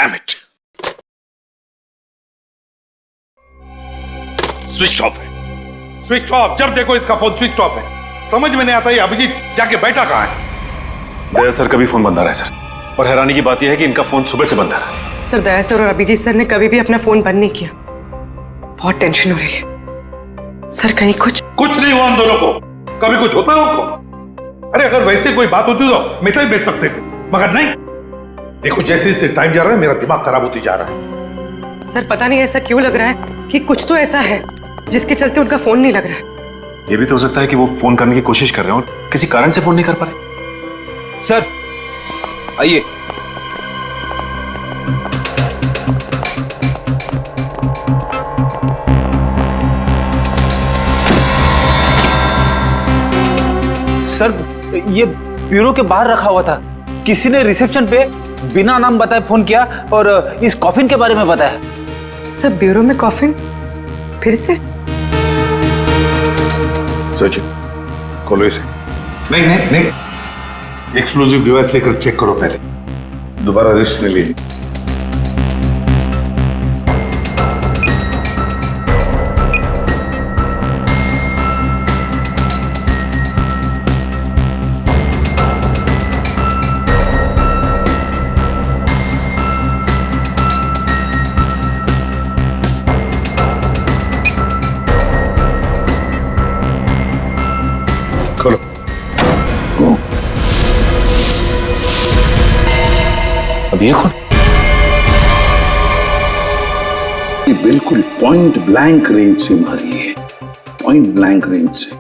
Damn it, switch off है। Switch off, जब देखो इसका फोन स्विच ऑफ है। समझ में नहीं आता ये अभिजीत जाके बैठा कहाँ है। दया सर का भी फोन बंद आ रहा है सर, और हैरानी की बात यह है कि इनका फोन सुबह से बंद आ रहा है। सर दया सर और अभिजीत सर ने कभी भी अपना फोन बंद नहीं किया। बहुत टेंशन हो रही है सर, कहीं कुछ नहीं हुआ उन दोनों को। कभी कुछ होता है उनको? अरे अगर वैसे कोई बात होती तो मैसेज भेज सकते थे, मगर नहीं। देखो जैसे जैसे टाइम जा रहा है मेरा दिमाग खराब होती जा रहा है। सर पता नहीं ऐसा क्यों लग रहा है कि कुछ तो ऐसा है जिसके चलते उनका फोन नहीं लग रहा है। ये भी तो हो सकता है कि वो फोन करने की कोशिश कर रहे हो और किसी कारण से फोन नहीं कर पा रहे। सर आइए। सर ये ब्यूरो के बाहर रखा हुआ था, किसी ने रिसेप्शन पे बिना नाम बताए फोन किया और इस कॉफिन के बारे में बताया। सर ब्यूरो में कॉफिन फिर से? सचिन खोलो इसे। नहीं नहीं नहीं, एक्सप्लोजिव डिवाइस लेकर चेक करो पहले, दोबारा रिस्क नहीं लेनी। खोलो। अब ये खून ये बिल्कुल पॉइंट ब्लैंक रेंज से मारी है, पॉइंट ब्लैंक रेंज से।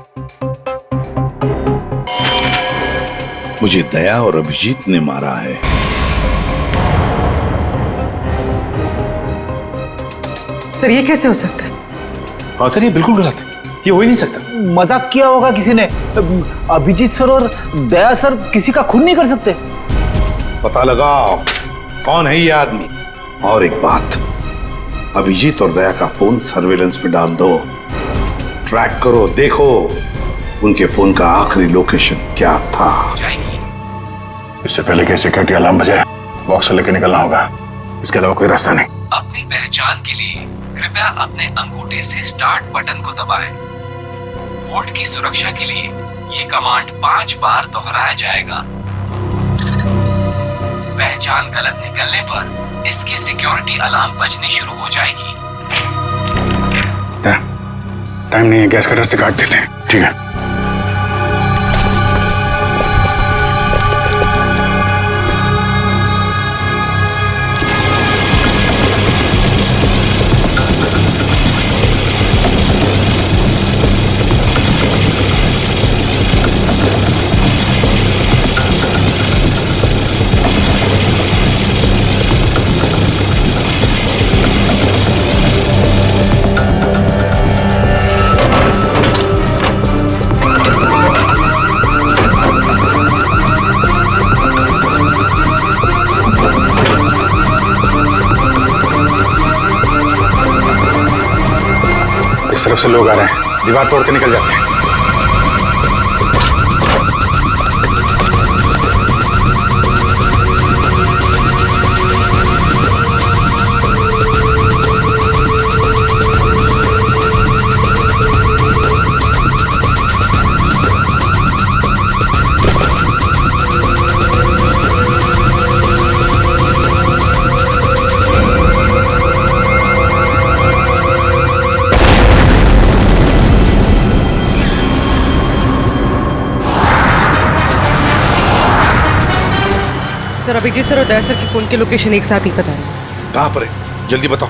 मुझे दया और अभिजीत ने मारा है। सर ये कैसे हो सकता है? हाँ सर, ये बिल्कुल गलत है, ये हो ही नहीं सकता। मजाक किया होगा किसी ने। अभिजीत सर और दया सर किसी का खून नहीं कर सकते। पता लगाओ कौन है ये आदमी। और एक बात, अभिजीत और दया का फोन सर्वेलेंस पे डाल दो, ट्रैक करो, देखो उनके फोन का आखिरी लोकेशन क्या था। इससे पहले कि सिक्योरिटी अलार्म बजाए बॉक्स लेके निकलना होगा, इसके अलावा कोई रास्ता नहीं। अपनी पहचान के लिए कृपया अपने अंगूठे से स्टार्ट बटन को दबाएं। वोल्ट की सुरक्षा के लिए ये कमांड 5 बार दोहराया जाएगा। पहचान गलत निकलने पर इसकी सिक्योरिटी अलार्म बजनी शुरू हो जाएगी। टाइम नहीं है, गैस कटर से काट देते हैं। ठीक है। इस तरफ से लोग आ रहे हैं, दीवार तोड़ के निकल जाते हैं। सर अभिजीत सर और दया सर की फोन की लोकेशन एक साथ ही पता है। कहां पर है जल्दी बताओ।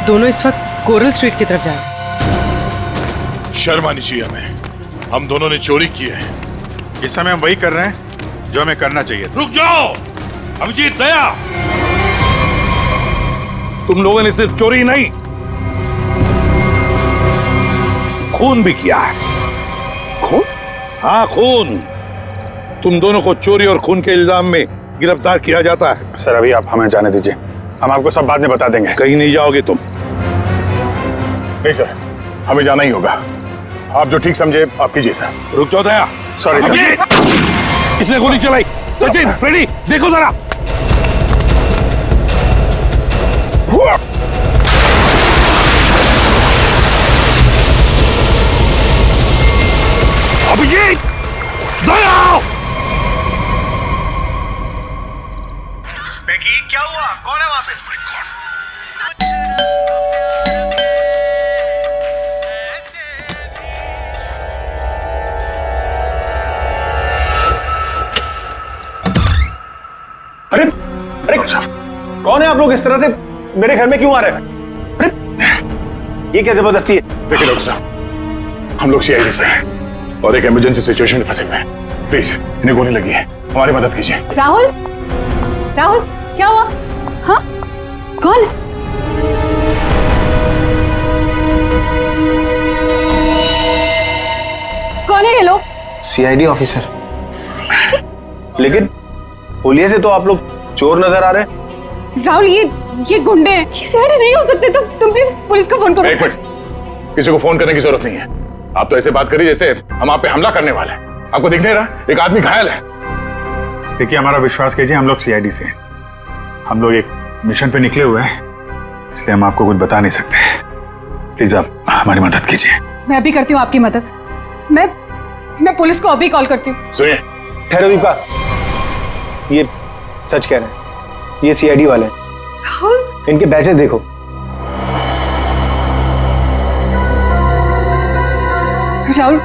दोनों इस वक्त कोरल स्ट्रीट की तरफ जा रहे हैं। शर्म आनी चाहिए हमें, हम दोनों ने चोरी की है। इस समय हम वही कर रहे हैं जो हमें करना चाहिए। रुक जाओ अभिजीत, दया, तुम लोगों ने सिर्फ चोरी नहीं खून भी किया है। खून? हाँ खून। तुम दोनों को चोरी और खून के इल्जाम में गिरफ्तार किया जाता है। सर अभी आप हमें जाने दीजिए, हम आपको सब बाद में बता देंगे। कहीं नहीं जाओगे तुम। नहीं सर, हमें जाना ही होगा। आप जो ठीक समझे आप कीजिए सर। रुक जाओ दया। Sorry sir. इसने गोली चलाई। सचिन, फ्रेडी, देखो जरा। अभिजीत, दया! क्या हुआ? कौन है वहां पे? अरे अरे कौन है आप लोग? इस तरह से मेरे घर में क्यों आ रहे हैं? अरे ये क्या जबरदस्ती है? देखिए डॉक्टर साहब, हम लोग सीआईडी से हैं और एक इमरजेंसी सिचुएशन में फंसे हुए हैं। प्लीज, इन्हें गोली लगी है, हमारी मदद कीजिए। राहुल, राहुल क्या हुआ? हाँ, कौन? कौन है ये लोग? CID officer. लेकिन पुलिस से तो आप लोग चोर नजर आ रहे हैं। राहुल, ये गुंडे हैं। ये सीआईडी नहीं हो सकते। तुम प्लीज पुलिस को फोन करो। एक मिनट, किसी को फोन करने की जरूरत नहीं है। आप तो ऐसे बात करिए जैसे हम आप पे हमला करने वाले हैं। आपको दिख नहीं रहा एक आदमी घायल है? देखिए, हमारा विश्वास कीजिए, हम लोग सीआईडी से हैं। हम लोग एक मिशन पे निकले हुए हैं, इसलिए हम आपको कुछ बता नहीं सकते। प्लीज आप हमारी मदद कीजिए। मैं अभी करती हूँ आपकी मदद। मैं पुलिस को अभी कॉल करती हूँ। सुनिए, ठहरो दीपा, ये सच कह रहे हैं, ये सीआईडी वाले हैं। राहुल, इनके बैचेस देखो। राहुल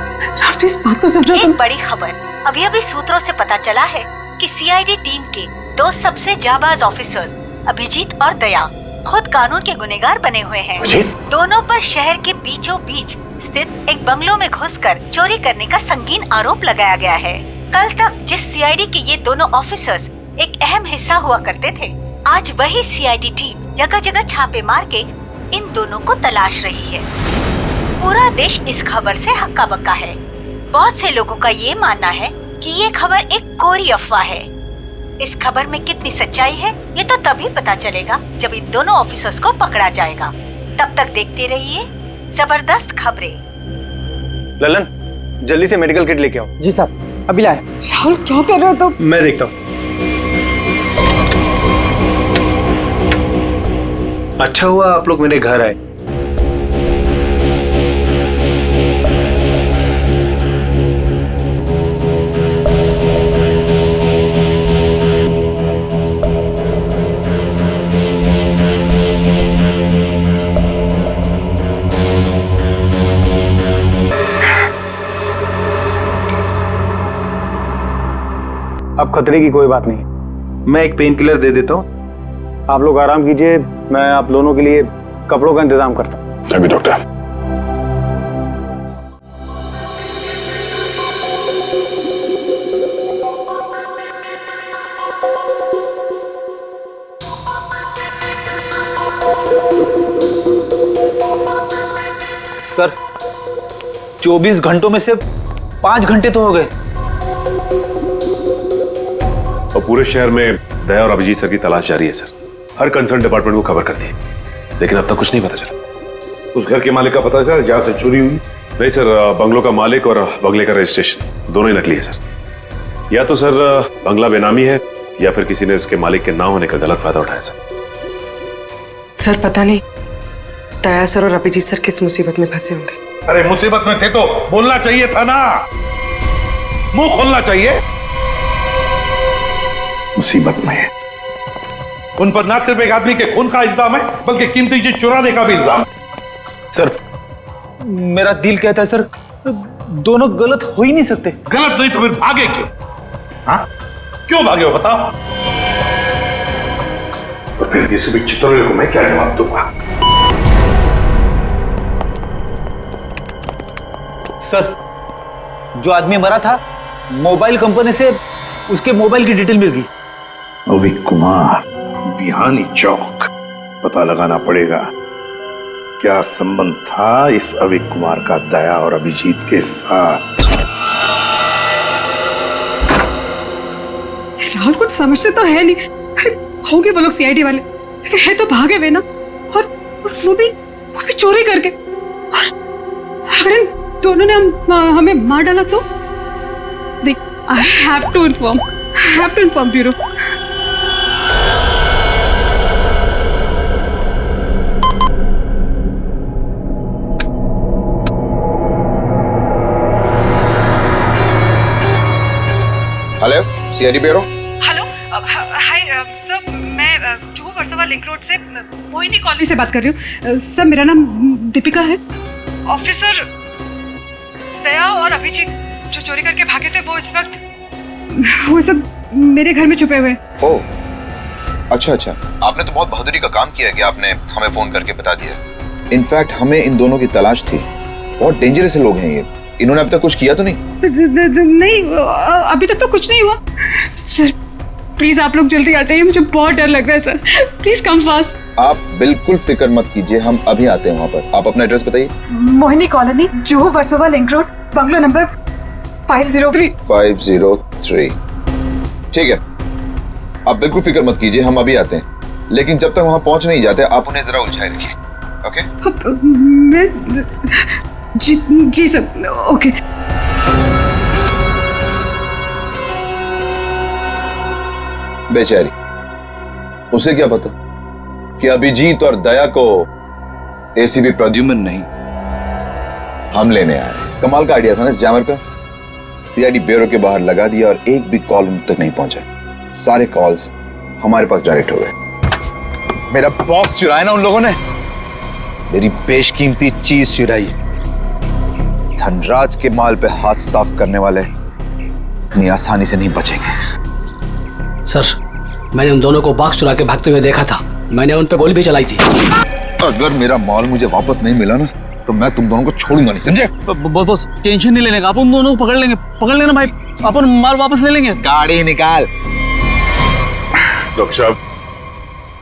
प्लीज बात को समझो। एक बड़ी खबर अभी अभी सूत्रों से पता चला है कि सीआईडी टीम के दो सबसे जाबाज ऑफिसर्स अभिजीत और दया खुद कानून के गुनहगार बने हुए हैं। दोनों पर शहर के बीचों बीच स्थित एक बंगलों में घुसकर चोरी करने का संगीन आरोप लगाया गया है। कल तक जिस सीआईडी के ये दोनों ऑफिसर्स एक अहम हिस्सा हुआ करते थे, आज वही सीआईडी टीम जगह जगह छापे मार के इन दोनों को तलाश रही है। पूरा देश इस खबर से हक्का बक्का है। बहुत से लोगों का ये मानना है कि ये खबर एक कोरी अफवाह है। इस खबर में कितनी सच्चाई है ये तो तभी पता चलेगा जब इन दोनों ऑफिसर्स को पकड़ा जाएगा। तब तक देखते रहिए जबरदस्त खबरें। ललन, जल्दी से मेडिकल किट लेके आओ। जी साहब, अभी लाए। राहुल क्या कर रहे हो तुम? मैं देखता हूँ। अच्छा हुआ आप लोग मेरे घर आए। अब खतरे की कोई बात नहीं, मैं एक पेन किलर दे देता हूँ, आप लोग आराम कीजिए। मैं आप दोनों के लिए कपड़ों का इंतजाम करता हूँ। अभी डॉक्टर। सर, 24 घंटों में से 5 घंटे तो हो गए। और पूरे शहर में दया और अभिजीत सर की तलाश जारी है सर। हर कंसर्न डिपार्टमेंट को खबर कर दी, लेकिन अब तक कुछ नहीं पता चला। उस घर के मालिक का पता चला जहां से चोरी हुई? नहीं सर, बंगलों का मालिक और बंगले का रजिस्ट्रेशन दोनों ही नकली है सर। या तो सर बंगला बेनामी है या फिर किसी ने उसके मालिक के ना होने का गलत फायदा उठाया सर पता नहीं दया सर और अभिजीत सर किस मुसीबत में फंसे होंगे। अरे मुसीबत में थे तो बोलना चाहिए था ना, मुंह खोलना चाहिए। मुसीबत में है। उन पर ना सिर्फ एक आदमी के खून का इल्जाम है बल्कि कीमती चीज चुराने का भी इल्जाम है। सर, मेरा दिल कहता है सर, दोनों गलत हो ही नहीं सकते। गलत नहीं तो फिर भागे क्यों? हाँ, क्यों भागे हो बताओ? और फिर किसी भी चित्रोले को मैं क्या जवाब दूंगा? सर, जो आदमी मरा था, मोबाइल कंपनी से उसके मोबाइल की डिटेल मिल गई। अविक कुमार, बिहानी चौक। पता लगाना पड़ेगा क्या संबंध था इस अविक कुमार का दया और अभिजीत के साथ। राहुल कुछ समझते तो है नहीं। अरे होंगे वो लोग सीआईडी वाले, लेकिन है तो भागे हुए ना, और वो भी चोरी करके। और अगर इन दोनों ने हमें मार डाला तो देख, I have to inform bureau. Hello CID bureau. Hello hi sir, मैं जुहू वर्सोवा लिंक रोड से मोहिनी कॉलोनी से बात कर रही हूँ। सर मेरा नाम दीपिका है। ऑफिसर दया और अभिजीत जो चोरी करके भागे थे वो इस वक्त मेरे घर में छुपे हुए हैं। ओह अच्छा अच्छा, आपने तो बहुत बहादुरी का काम किया कि आपने हमें फोन करके बता दिया। इनफैक्ट हमें इन दोनों की तलाश थी। बहुत डेंजरस लोग हैं ये। इन्होंने अब तक कुछ किया तो नहीं? नहीं, अभी तक तो कुछ नहीं हुआ। सर प्लीज आप लोग जल्दी आ जाइए, मुझे बहुत डर लग रहा है सर। Please come fast. आप बिल्कुल फिक्र मत कीजिए, हम अभी आते हैं वहाँ पर। आप अपना एड्रेस बताइए। Mohini colony, Juhu Versova link road, bungalow number 503। 503 ठीक है, आप बिल्कुल फिक्र मत कीजिए, हम अभी आते हैं। लेकिन जब तक वहाँ पहुँच नहीं जाते आप उन्हें जरा उलझाए रखिए। ओके? मैं जी सर, ओके। बेचारी, उसे क्या पता कि अभिजीत और दया को एसीपी प्रद्युम्न नहीं हम लेने आए। कमाल का आइडिया था ना इस जैमर का। सीआईडी ब्यूरो के बाहर लगा दिया और एक भी कॉल उन तक नहीं पहुंचा। सारे कॉल्स हमारे पास डायरेक्ट हो गए। मेरा बॉस चुराया ना उन लोगों ने, मेरी बेशकीमती चीज चुराई। धनराज के माल पे हाथ साफ करने वाले इतनी आसानी से नहीं बचेंगे। सर मैंने उन दोनों को बॉक्स चुरा के भागते हुए देखा था। मैंने उन पे गोली भी चलाई थी। अगर मेरा माल मुझे वापस नहीं मिला ना तो मैं तुम दोनों को छोड़ूंगा नहीं, समझे? बॉस टेंशन नहीं लेने का, अपन दोनों को पकड़ लेंगे। पकड़ लेना भाई, अपन माल वापस ले लेंगे। गाड़ी निकाल। डॉक्टर साहब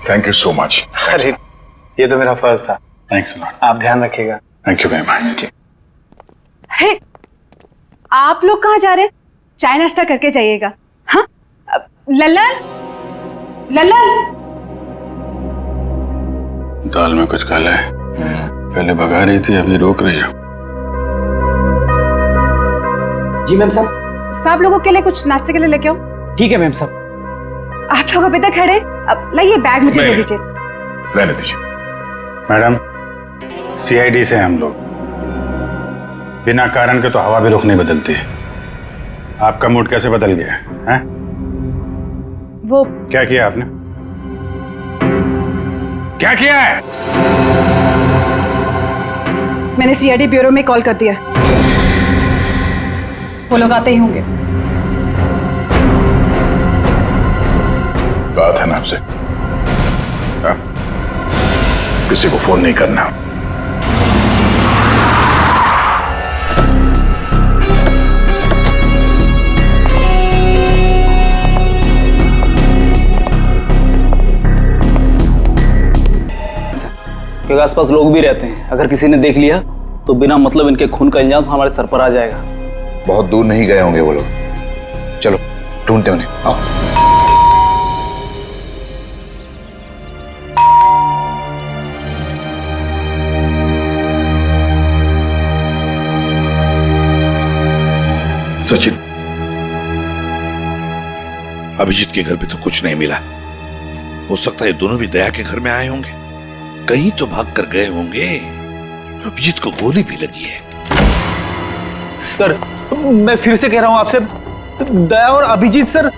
थैंक यू सो मच। अरे ये तो मेरा फर्ज था। Thanks lot. आप ध्यान रखिएगा। Thank you very much. Hey, आप लोग कहाँ जा रहे हैं? चाय नाश्ता करके जाइएगा। हाँ लल्लन, लल्लन। दाल में कुछ काला है। पहले भगा रही थी, अभी रोक रही है। जी मैम साहब। सब लोगों के लिए कुछ नाश्ते के लिए लेके आओ। ठीक है मैम साहब। आप लोग अभी तक खड़े, अब लाइए बैग मुझे दे दीजिए। रहने दीजिए मैडम, सीआईडी से हम लोग बिना कारण के तो हवा भी रुख नहीं बदलती। आपका मूड कैसे बदल गया है? वो क्या किया आपने? क्या किया है? मैंने सीआईडी ब्यूरो में कॉल कर दिया। वो लोग आते ही होंगे। कहा था ना आपसे, किसी को फोन नहीं करना। क्योंकि आसपास लोग भी रहते हैं, अगर किसी ने देख लिया तो बिना मतलब इनके खून का इल्जाम हमारे सर पर आ जाएगा। बहुत दूर नहीं गए होंगे वो लोग। चलो ढूंढते उन्हें, आओ। सचिन, अभिजीत के घर पे तो कुछ नहीं मिला। हो सकता है दोनों भी दया के घर में आए होंगे, कहीं तो भाग कर गए होंगे। अभिजीत को गोली भी लगी है। सर मैं फिर से कह रहा हूं आपसे, दया और अभिजीत सर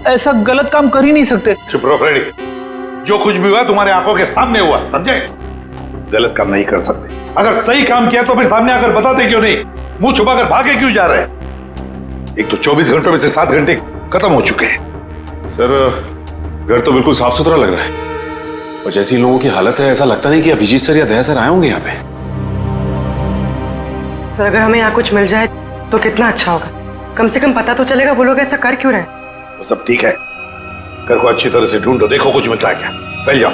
ऐसा गलत काम कर ही नहीं सकते। चुप रहो फ्रेडी, जो कुछ भी हुआ तुम्हारे आंखों के सामने हुआ, समझे? गलत काम नहीं कर सकते। अगर सही काम किया तो फिर सामने आकर बताते क्यों नहीं? मुंह छुपाकर भागे क्यों जा रहे हैं? एक तो 24 घंटों में से 7 घंटे खत्म हो चुके हैं। सर घर तो बिल्कुल साफ सुथरा लग रहा है, और जैसी लोगों की हालत है ऐसा लगता नहीं कि अभिजीत सर या दया सर आए होंगे यहाँ पे। सर अगर हमें यहाँ कुछ मिल जाए तो कितना अच्छा होगा। कम से कम पता तो चलेगा वो लोग ऐसा कर क्यों रहे हैं। तो सब ठीक है, घर को अच्छी तरह से ढूंढो, देखो कुछ मिलता है क्या। पहले जाओ।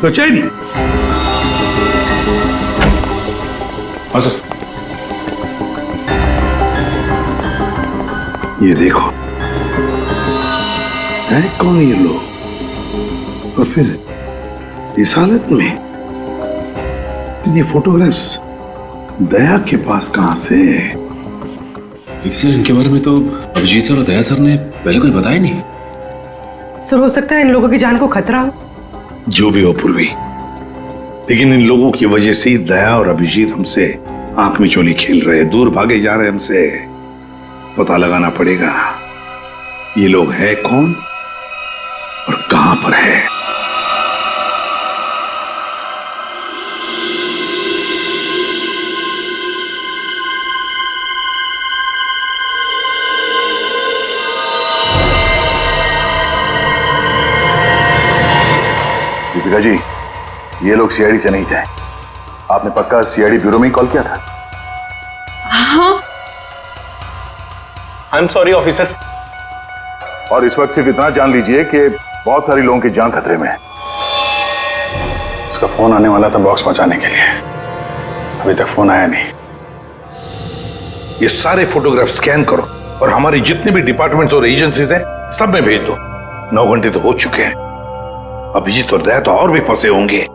सचिन। हाँ सर। ये देखो, है कौन ये लोग, और फिर इस हालत में? ये फोटोग्राफ्स दया के पास कहां से? सर इनके बारे में तो अभिजीत सर और दया सर ने पहले कुछ बताया नहीं। सर हो सकता है इन लोगों की जान को खतरा हो। जो भी हो पूर्वी, लेकिन इन लोगों की वजह से ही दया और अभिजीत हमसे आंख में चोली खेल रहे, दूर भागे जा रहे हमसे। पता लगाना पड़ेगा ये लोग है कौन और कहां पर है। दीपिका जी, ये लोग सीआईडी से नहीं थे। आपने पक्का सीआईडी ब्यूरो में ही कॉल किया था? हाँ। I am sorry officer. और इस वक्त सिर्फ इतना जान लीजिए कि बहुत सारे लोगों की जान खतरे में है। उसका फोन आने वाला था बॉक्स पहुंचाने के लिए, अभी तक फोन आया नहीं। ये सारे फोटोग्राफ स्कैन करो और हमारे जितने भी डिपार्टमेंट्स और एजेंसीज हैं सब में भेज दो। 9 घंटे तो हो चुके हैं, अभिजीत और दया तो और भी फंसे होंगे।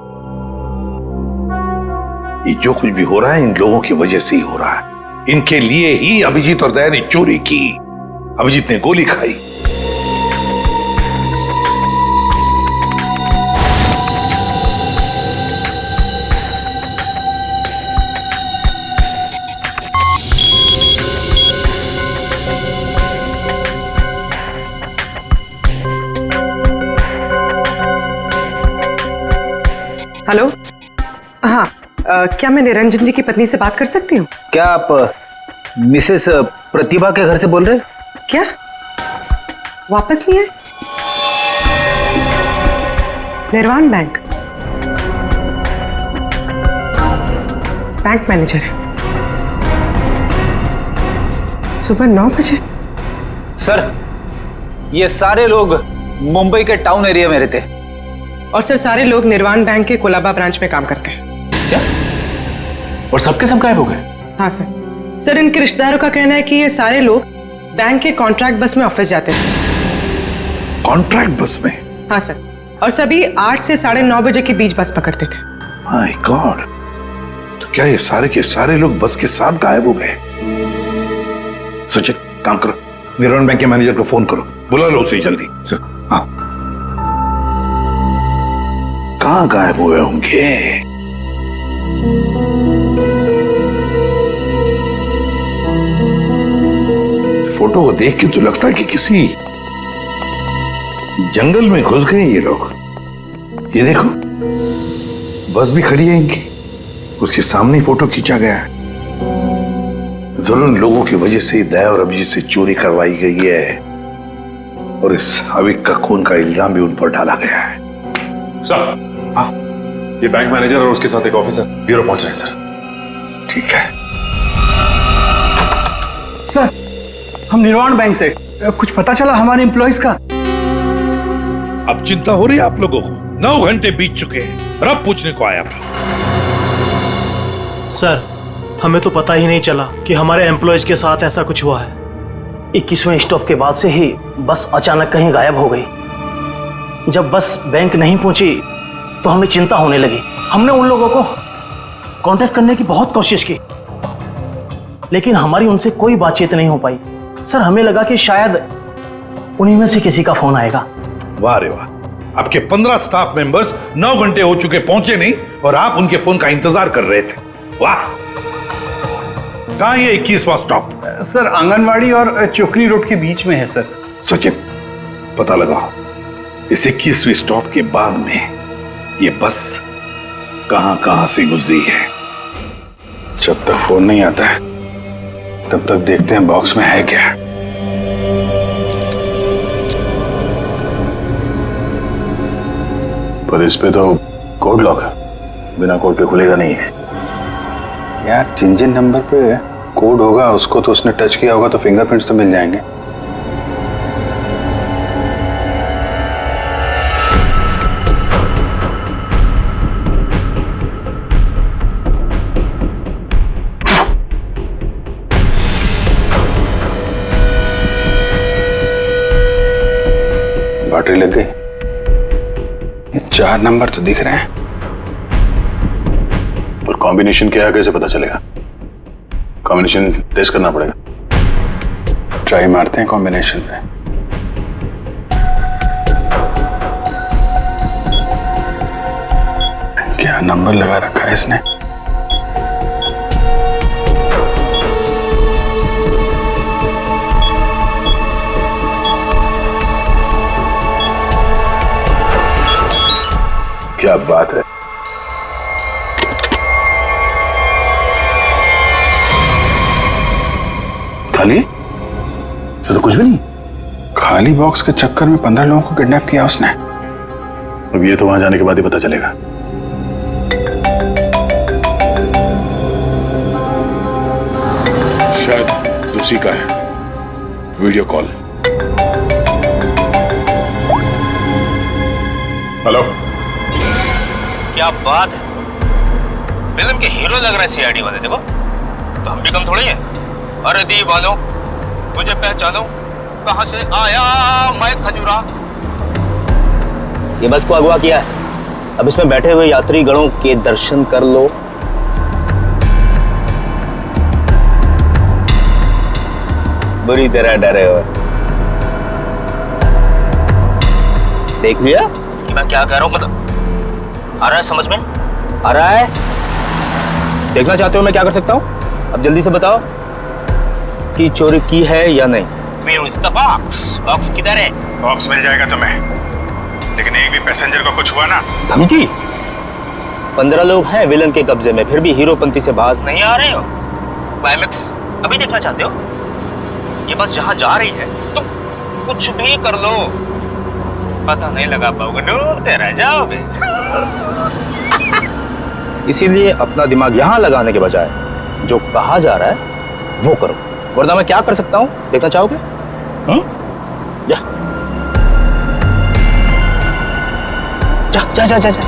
ये जो कुछ भी हो रहा है इन लोगों की वजह से ही हो रहा है। इनके लिए ही अभिजीत और दया ने चोरी की। अभिजीत ने गोली खाई। हेलो, हाँ, क्या मैं निरंजन जी की पत्नी से बात कर सकती हूँ? क्या आप मिसेस प्रतिभा के घर से बोल रहे हैं? क्या वापस नहीं आए? निर्वाण बैंक मैनेजर है, सुबह 9 बजे। सर ये सारे लोग मुंबई के टाउन एरिया में रहते हैं। और सर सारे लोग निर्वाण बैंक के कोलाबा ब्रांच में काम करते हैं। क्या? और सबके सब गायब हो गए? हाँ सर। सर इनके रिश्तेदारों का कहना है कि ये सारे लोग बैंक के कॉन्ट्रैक्ट बस में ऑफिस जाते थे। कॉन्ट्रैक्ट बस में? हाँ सर, और सभी 8 से 9:30 बजे के बीच बस पकड़ते थे। माय गॉड, तो क्या ये सारे के सारे लोग बस के साथ गायब हो गए? सचिन काम करो, निर्वाण बैंक के मैनेजर को फोन करो, बुला लो उसे जल्दी। सर। हाँ, कहां गायब हुए होंगे? फोटो को देख के तो लगता है कि किसी जंगल में घुस गए ये लोग। ये देखो, बस भी खड़ी है इनकी, उसके सामने फोटो खींचा गया है। जरूर लोगों की वजह से दया और अभिजीत से चोरी करवाई गई है और इस अविक का खून का इल्जाम भी उन पर डाला गया है। सर, हाँ, ये बैंक मैनेजर और उसके साथ एक ऑफिसर ब्यूरो पहुंच रहे हैं सर। ठीक है सर, हम निर्वाण बैंक से, कुछ पता चला हमारे एम्प्लॉइज का? अब चिंता हो रही है आप लोगों को? 9 घंटे बीत चुके हैं और अब पूछने को आया आप लोग। सर हमें तो पता ही नहीं चला कि हमारे एम्प्लॉयज के साथ ऐसा कुछ हुआ है। 21वें स्टॉप के बाद से ही बस अचानक कहीं गायब हो गई। जब बस बैंक नहीं पहुंची तो हमें चिंता होने लगी। हमने उन लोगों को कांटेक्ट करने की बहुत कोशिश की, लेकिन हमारी उनसे कोई बातचीत नहीं हो पाई। सर हमें लगा कि शायद उन्हीं में से किसी का फोन आएगा। वाह रे वाह, आपके 15 स्टाफ मेंबर्स 9 घंटे हो चुके पहुंचे नहीं और आप उनके फोन का इंतजार कर रहे थे। वाह। कहां ये 21वां स्टॉप? सर आंगनवाड़ी और चोकरी रोड के बीच में है सर। सचिन पता लगाओ इस 21वीं स्टॉप के बाद में ये बस कहां से गुजरी है। जब तक फोन नहीं आता है तब तक देखते हैं बॉक्स में है क्या। पर इस पे तो कोड लॉक है, बिना कोड के खुलेगा नहीं है यार। जिन नंबर पे कोड होगा उसको तो उसने टच किया होगा तो फिंगरप्रिंट्स तो मिल जाएंगे। लॉटरी लग गई। ये 4 नंबर तो दिख रहे हैं, और कॉम्बिनेशन क्या है कैसे पता चलेगा? कॉम्बिनेशन टेस्ट करना पड़ेगा। ट्राई मारते हैं कॉम्बिनेशन पे। क्या नंबर लगा रखा है इसने? क्या बात है। खाली? तो कुछ भी नहीं। खाली बॉक्स के चक्कर में 15 लोगों को किडनैप किया उसने। अब ये तो वहां जाने के बाद ही पता चलेगा। शायद उसी का है वीडियो कॉल। हेलो, क्या बात है, फिल्म के हीरो लग रहे हैं सीआईडी वाले। देखो तो हम भी कम थोड़ी हैं। अरे दीवानो मुझे पहचानो, कहां से आया मैं खजूरा। ये बस को अगवा किया है, अब इसमें बैठे हुए यात्री गणों के दर्शन कर लो। बुरी तरह डरे हो। देख लिया कि मैं क्या कह रहा हूं? मतलब आ रहा है समझ में? आ रहा है? देखना चाहते हो मैं क्या कर सकता हूं? अब जल्दी से बताओ कि चोरी की है या नहीं। Where is the box? Box किधर है? बॉक्स मिल जाएगा तुम्हें, लेकिन एक भी पैसेंजर को कुछ हुआ ना। धमकी? 15 लोग हैं विलन के कब्जे में, फिर भी हीरोपंती से बाज नहीं आ रहे हो। क्लाइमेक्स अभी देखना चाहते हो? ये बस जहां जा रही है तुम कुछ भी कर लो, पता नहीं लगा पाओगे, ढूंढते रह जाओगे। इसीलिए अपना दिमाग यहां लगाने के बजाय जो कहा जा रहा है वो करो, वरना मैं क्या कर सकता हूं देखना चाहोगे? जा जा जा जा, जा।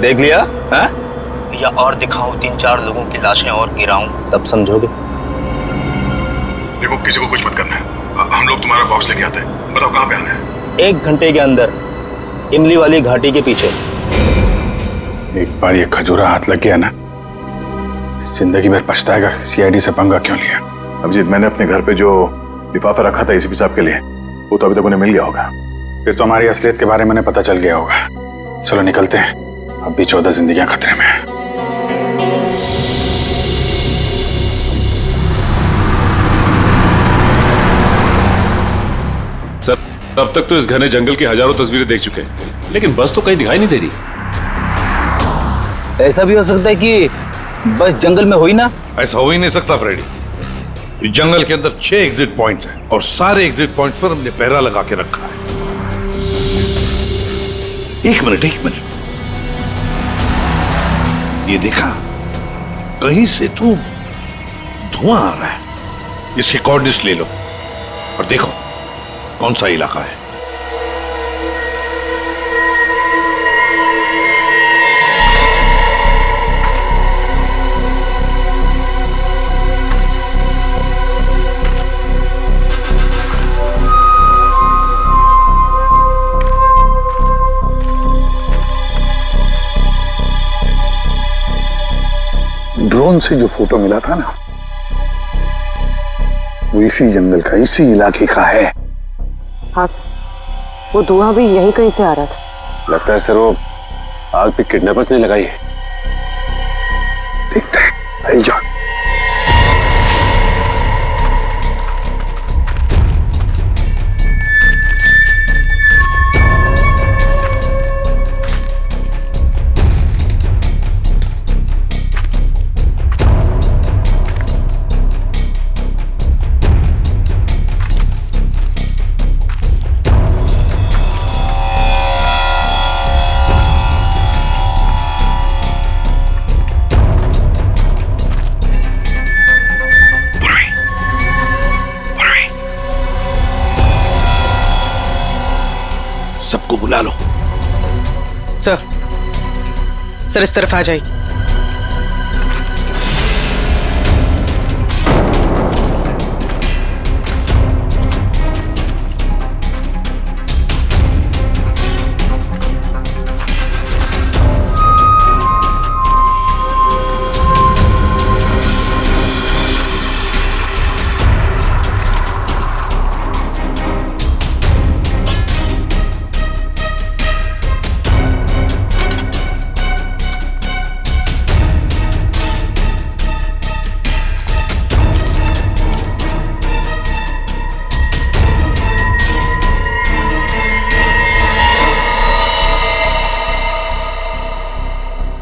देख लिया है? या और दिखाऊं 3-4 लोगों की लाशें और गिराऊं, तब समझोगे। देखो किसी को कुछ मत करना है, हम लोग तुम्हारा बॉक्स लेके आते हैं। बताओ कहां पे आना है? 1 घंटे के अंदर इमली वाली घाटी के पीछे। एक बार ये खजूरा हाथ लग गया ना, जिंदगी भर पछताएगा सीआईडी से पंगा क्यों लिया। अभिजीत, मैंने अपने घर पे जो लिफाफा रखा था एसीपी साहब के लिए, वो तो अभी तक उन्हें मिल गया होगा। फिर तो हमारी असलियत के बारे में पता चल गया होगा। चलो निकलते हैं, अब भी 14 जिंदगियां खतरे में हैं। सर अब तक तो इस घने जंगल की हजारों तस्वीरें देख चुके हैं, लेकिन बस तो कहीं दिखाई नहीं दे रही। ऐसा भी हो सकता है कि बस जंगल में हुई ना। ऐसा हो ही नहीं सकता फ्रेडी। इस जंगल के अंदर 6 एग्जिट पॉइंट्स हैं और सारे एग्जिट पॉइंट्स पर हमने पहरा लगा के रखा है। एक मिनट, ये देखा, कहीं से तो धुआं आ रहा है। इसके कोऑर्डिनेट्स ले लो और देखो कौन सा इलाका है। ड्रोन से जो फोटो मिला था ना, वो इसी जंगल का, इसी इलाके का है। हाँ सर, वो धुआं भी यहीं कहीं से आ रहा था। लगता है सर वो आग पे किडनैपर्स ने लगाई है। देखते हैं, आई जा। सबको बुला लो। सर इस तरफ आ जाइए।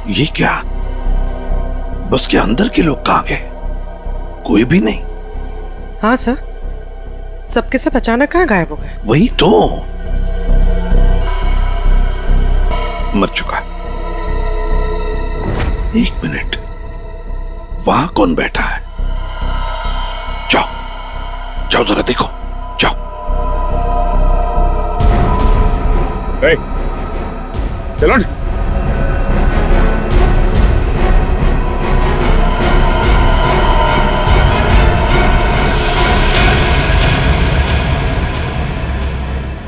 ये क्या? बस के अंदर के लोग कहां गए? कोई भी नहीं। हाँ सर, सबके सब अचानक कहाँ गायब हो गए? वही तो, मर चुका। एक मिनट, वहां कौन बैठा है? जाओ जाओ जरा देखो, जाओ। चलो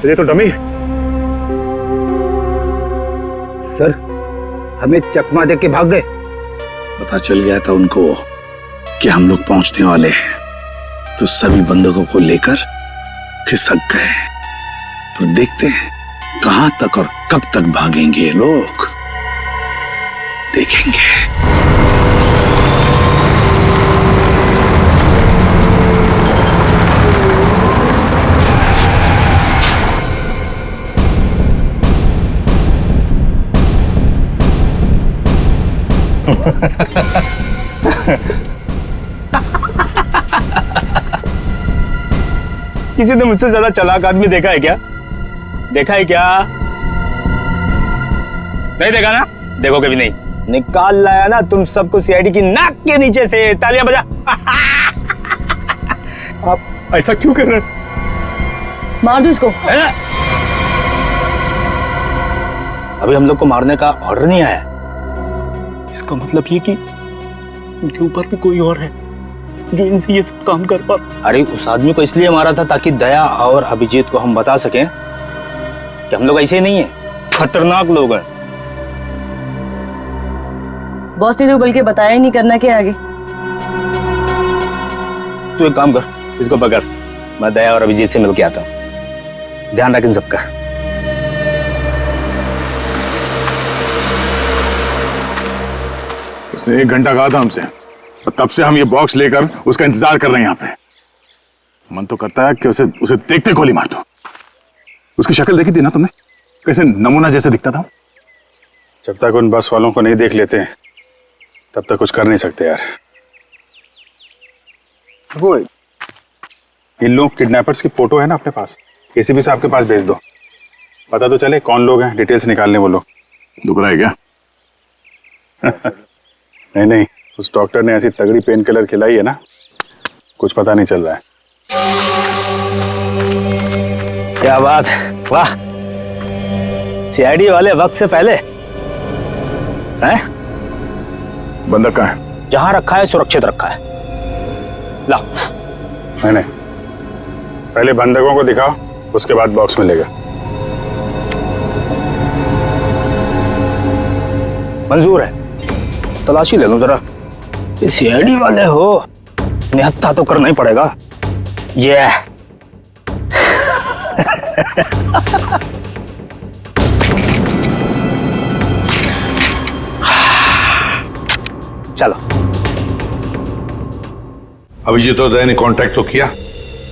ये तो डमी है। सर, हमें चकमा दे के भाग गए। पता चल गया था उनको कि हम लोग पहुंचने वाले हैं, तो सभी बंदूकों को लेकर खिसक गए। तो देखते हैं कहां तक और कब तक भागेंगे ये लोग, देखेंगे। किसी ने मुझसे ज्यादा चालाक आदमी देखा है क्या? देखा है क्या? नहीं देखा ना? देखो कभी नहीं। निकाल लाया ना तुम सबको सीआईडी की नाक के नीचे से। तालियां बजा। आप ऐसा क्यों कर रहे हैं? मार दो इसको। अभी हम लोग को मारने का ऑर्डर नहीं आया। इसका मतलब ये कि उनके ऊपर भी कोई और है जो इनसे ये सब काम कर पा। अरे उस आदमी को इसलिए मारा था ताकि दया और अभिजीत को हम बता सकें कि हम लोग ऐसे नहीं है, खतरनाक लोग हैं। बॉस ने तो बल्कि बताया ही नहीं करना के आगे। तू एक काम कर, इसको पकड़, मैं दया और अभिजीत से मिलके आता हूँ। ध्यान रख इन सबका। उसने 1 घंटा कहा था हमसे, और तब से हम ये बॉक्स लेकर उसका इंतजार कर रहे हैं यहाँ पे। मन तो करता है कि उसे देखते गोली मार दो। उसकी शक्ल देखी थी ना तुमने, कैसे नमूना जैसे दिखता था। जब तक उन बस वालों को नहीं देख लेते तब तक कुछ कर नहीं सकते यार। वो इन लोग किडनैपर्स की फोटो है ना अपने पास, एसीपी साहब के पास भेज दो, पता तो चले कौन लोग हैं, डिटेल्स निकालने वो लोग। दुख रहा है क्या? नहीं, उस डॉक्टर ने ऐसी तगड़ी पेन किलर खिलाई है ना, कुछ पता नहीं चल रहा है। क्या बात, वाह। सीआईडी वाले वक्त से पहले हैं? बंदक कहाँ है? जहां रखा है सुरक्षित रखा है। ला। नहीं, पहले बंदकों को दिखाओ, उसके बाद बॉक्स मिलेगा। मंजूर है, तलाशी ले लो जरा। ये सीआईडी वाले हो, निहत्था तो करना ही पड़ेगा। ये चलो। अभिजीत और दया ने कांटेक्ट तो किया,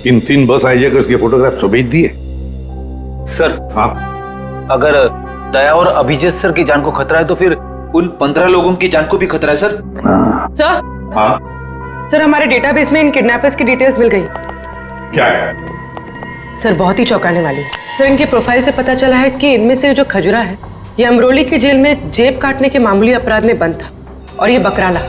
इन 3 बस हाईजैकर्स के फोटोग्राफ तो भेज दिए। सर, हाँ, अगर दया और अभिजीत सर की जान को खतरा है तो फिर उन 15 लोगों की जान को भी खतरा है सर। सर, हाँ सर हमारे डेटाबेस में इन किडनैपर्स की डिटेल्स मिल गई। क्या है? सर बहुत ही चौंकाने वाली है। सर इनके प्रोफाइल से पता चला है कि इनमें से जो खजुरा है ये अमरोली की जेल में जेब काटने के मामूली अपराध में बंद था, और ये बकराला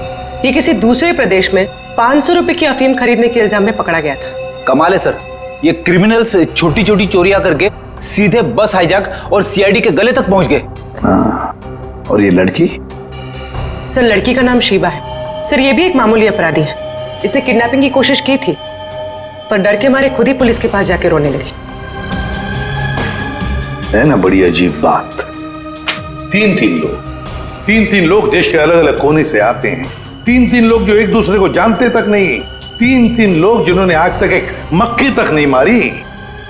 ये किसी दूसरे प्रदेश में 500 रुपए की अफीम खरीदने के इल्जाम में पकड़ा गया था। कमाल है सर, ये क्रिमिनल्स छोटी छोटी चोरियां करके सीधे बस हाईजैक और सीआईडी के गले तक पहुंच गए। हाँ, और ये लड़की? सर लड़की का नाम शीबा है। सर ये भी एक मामूली अपराधी है। इसने किडनैपिंग की कोशिश की थी पर डर के मारे खुद ही पुलिस के पास जाके रोने लगी। है ना बड़ी अजीब बात। तीन लोग देश के अलग अलग कोने से आते हैं। तीन लोग जो एक दूसरे को जानते तक नहीं। तीन लोग जिन्होंने आज तक एक मक्खी तक नहीं मारी।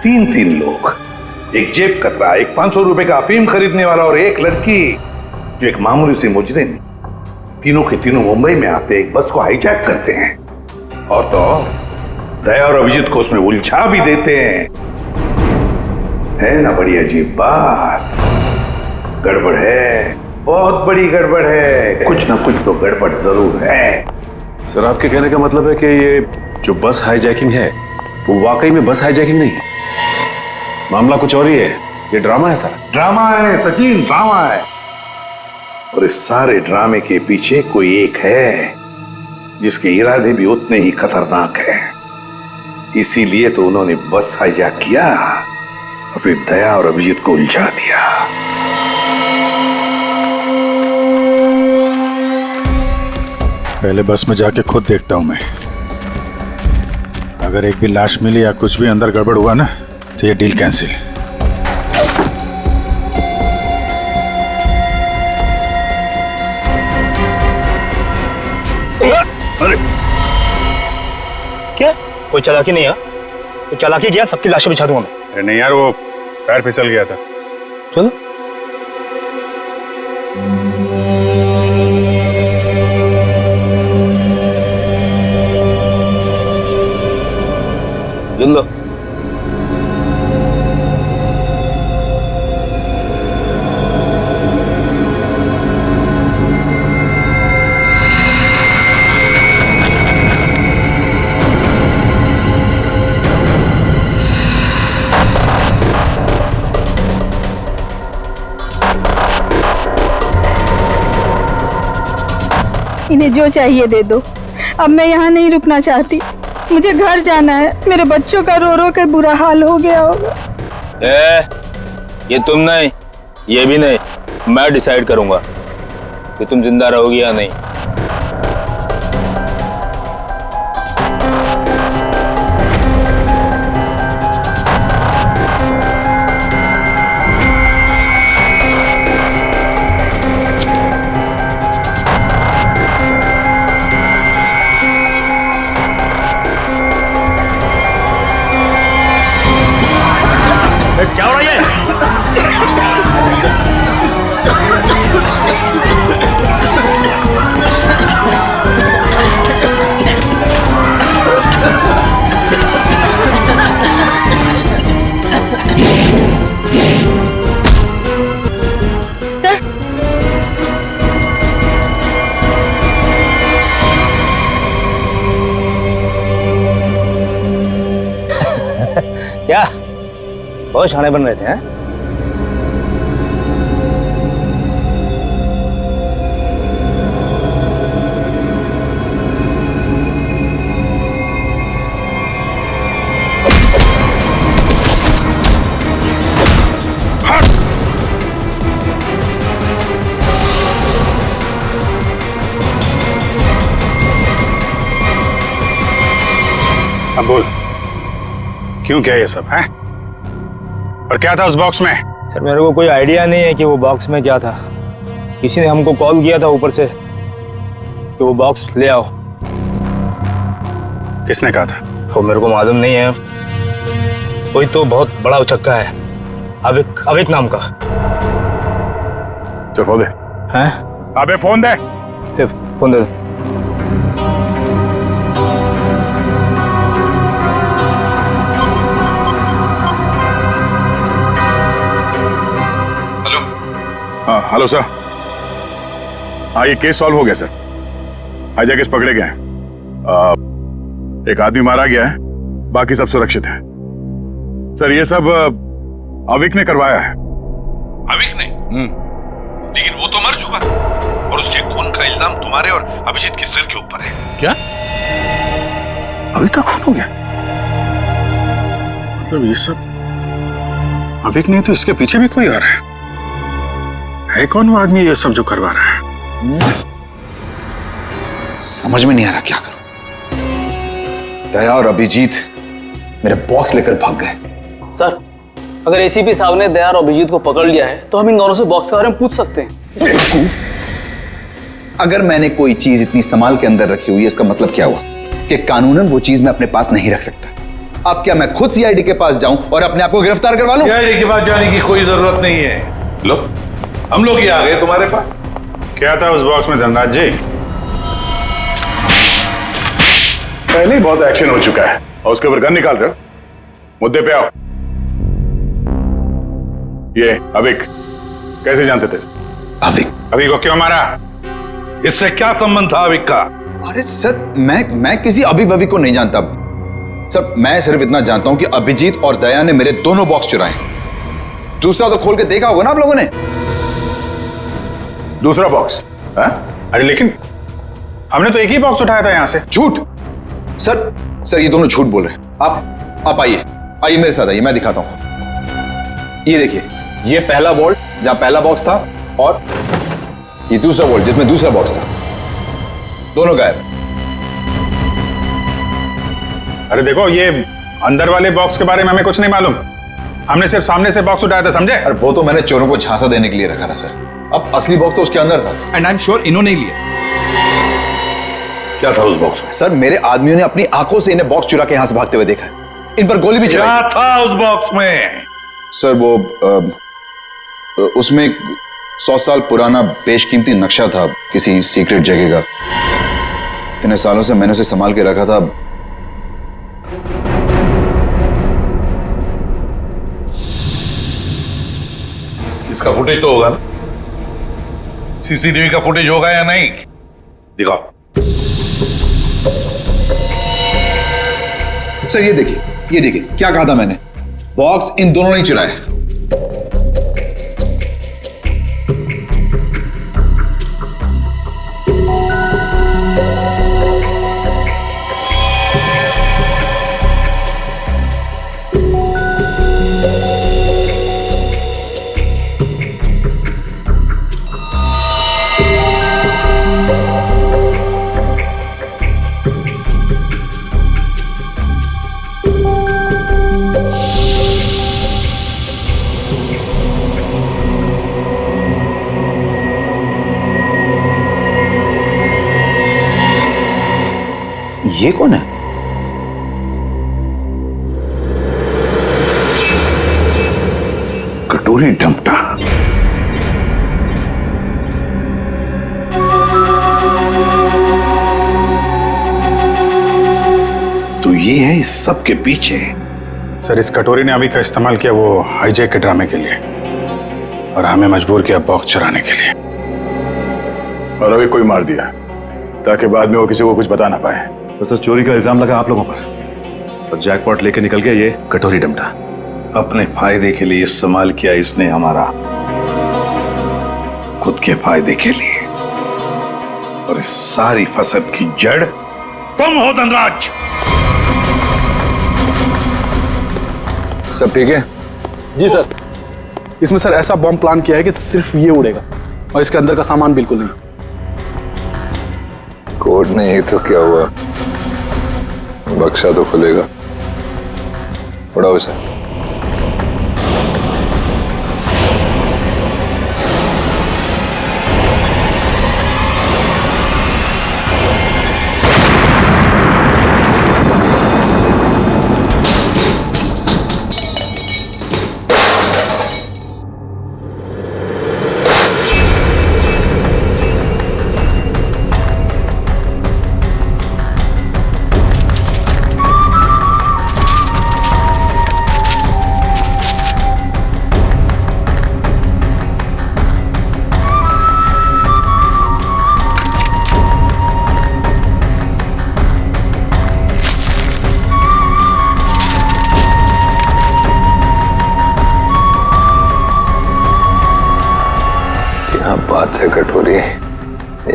तीन लोग, एक जेब कतरा, एक 500 रुपए का अफीम खरीदने वाला और एक लड़की जो एक मामूली सी मुजरिम। तीनों के तीनों मुंबई में आते एक बस को हाईजैक करते हैं और तो दया और अभिजीत को उसमें उलझा भी देते हैं। है ना बड़ी अजीब बात। गड़बड़ है, बहुत बड़ी गड़बड़ है। कुछ ना कुछ तो गड़बड़ जरूर है। सर आपके कहने का मतलब है कि ये जो बस हाईजैकिंग है वो वाकई में बस हाईजैकिंग नहीं है, मामला कुछ और ही है। ये ड्रामा है सर। ड्रामा है सचिन, ड्रामा है। और इस सारे ड्रामे के पीछे कोई एक है जिसके इरादे भी उतने ही खतरनाक है। इसीलिए तो उन्होंने बस हाईजैक किया और फिर दया और अभिजीत को उलझा दिया। पहले बस में जाके खुद देखता हूं मैं। अगर एक भी लाश मिली या कुछ भी अंदर गड़बड़ हुआ ना तो ये डील कैंसिल। अरे क्या कोई चालाकी नहीं है? कोई चालाकी किया सबकी लाशें बिछा दूंगा मैं। अरे नहीं यार, वो पैर फिसल गया था। चलो लो। इन्हें जो चाहिए दे दो। अब मैं यहाँ नहीं रुकना चाहती। मुझे घर जाना है। मेरे बच्चों का रो रो कर बुरा हाल हो गया होगा। ये तुम नहीं, ये भी नहीं, मैं डिसाइड करूंगा कि तुम जिंदा रहोगी या नहीं। क्या हो रहा है? क्या बहुत शाणे बन रहे थे हैं? अब बोल, क्यों क्या ये सब है? और क्या था उस बॉक्स में? सर मेरे को कोई आइडिया नहीं है कि वो बॉक्स में क्या था। किसी ने हमको कॉल किया था ऊपर से कि वो बॉक्स ले आओ। किसने कहा था? वो मेरे को मालूम नहीं है। कोई तो बहुत बड़ा उचक्का है, अविक नाम का। चल फोन दे। हैं? अबे फोन दे। फोन दे। हाँ हेलो सर। हाँ ये केस सॉल्व हो गया सर। हाईजैकर्स पकड़े गए हैं। एक आदमी मारा गया है, बाकी सब सुरक्षित है। सर ये सब अविक ने करवाया है। अविक ने? लेकिन वो तो मर चुका और उसके खून का इल्जाम तुम्हारे और अभिजीत के सिर के ऊपर है। क्या? अविक का खून हो गया? मतलब ये सब अभिक नहीं तो इसके पीछे भी कोई आ रहा है कौन वो आदमी ये सब जो करवा रहा है? समझ में नहीं आ रहा क्या करूं। दया और अभिजीत मेरे बॉक्स लेकर भाग गए। सर, अगर एसीपी साहब ने दया और अभिजीत को पकड़ लिया है तो हम इन दोनों से बॉक्स के बारे में पूछ सकते हैं। अगर मैंने कोई चीज इतनी संभाल के अंदर रखी हुई है, इसका मतलब क्या हुआ कि कानूनन वो चीज मैं अपने पास नहीं रख सकता। अब क्या मैं खुद सीआईडी के पास जाऊं और अपने आप को गिरफ्तार करवा लूं? सीआईडी के पास जाने की कोई जरूरत नहीं है। लो, हम लोग ही आ गए तुम्हारे पास। क्या था उस बॉक्स में धनराज जी? पहले ही बहुत एक्शन हो चुका है और उसके ऊपर गन निकाल रहे हो। मुद्दे पे आओ। ये अविक कैसे जानते थे? अविक को क्यों मारा? इससे क्या संबंध था अविक का? अरे सर, मैं किसी अविक वविक को नहीं जानता सर। मैं सिर्फ इतना जानता हूं कि अभिजीत और दया ने मेरे दोनों बॉक्स चुराए। दूसरा तो खोल के देखा होगा ना आप लोगों ने। दूसरा बॉक्स? अरे लेकिन हमने तो एक ही बॉक्स उठाया था यहां से। झूठ सर, ये दोनों झूठ बोल रहे हैं। आप आइए मेरे साथ आइए, मैं दिखाता हूं। ये देखिए, ये पहला वॉल्ट जहां पहला बॉक्स था और ये दूसरा वॉल्ट जिसमें दूसरा बॉक्स था। दोनों गायब। अरे देखो, ये अंदर वाले बॉक्स के बारे में हमें कुछ नहीं मालूम। हमने सिर्फ सामने से बॉक्स उठाया था, समझे? अरे वो तो मैंने चोरों को झांसा देने के लिए रखा था सर। अब असली बॉक्स तो उसके अंदर था एंड आई एम श्योर इन्होंने ही लिया। क्या था उस बॉक्स में? सर, मेरे आदमियों ने अपनी आंखों से इन्हें बॉक्स चुरा के यहां से भागते हुए देखा है। इन पर गोली भी चलाई। क्या था उस बॉक्स में? सर वो उसमें 100 साल पुराना बेशकीमती नक्शा था किसी सीक्रेट जगह का। इतने सालों से मैंने उसे संभाल के रखा था। इसका फुटेज तो होगा ना? सीसीटीवी का फुटेज होगा या नहीं? दिखाओ। सर ये देखिए क्या कहा था मैंने। बॉक्स इन दोनों ने चुराया। ये कौन है? कटोरी डमटा। तो ये है इस सब के पीछे। सर, इस कटोरी ने अभी का इस्तेमाल किया वो हाईजैक के ड्रामे के लिए और हमें मजबूर किया बॉक्स चुराने के लिए। और अभी कोई मार दिया ताकि बाद में वो किसी को कुछ बता ना पाए। तो सर, चोरी का इल्जाम लगा आप लोगों पर और जैकपॉट लेके निकल गया ये कटोरी डमटा। अपने फायदे के लिए इस्तेमाल किया इसने हमारा, खुद के फायदे के लिए। और इस सारी फसद की जड़ तुम हो धनराज। सब ठीक है? जी सर। इसमें सर ऐसा बॉम्ब प्लान किया है कि सिर्फ ये उड़ेगा और इसके अंदर का सामान बिल्कुल नहीं। कोर्ट नहीं तो क्या हुआ, बक्सा तो खुलेगा। उड़ाओ इसे। बात है कटोरी,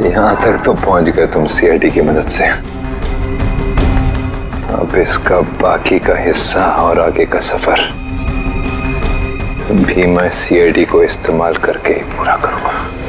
यहां तक तो पहुंच गए तुम सीआईडी की मदद से। अब इसका बाकी का हिस्सा और आगे का सफर भी मैं सीआईडी को इस्तेमाल करके ही पूरा करूंगा।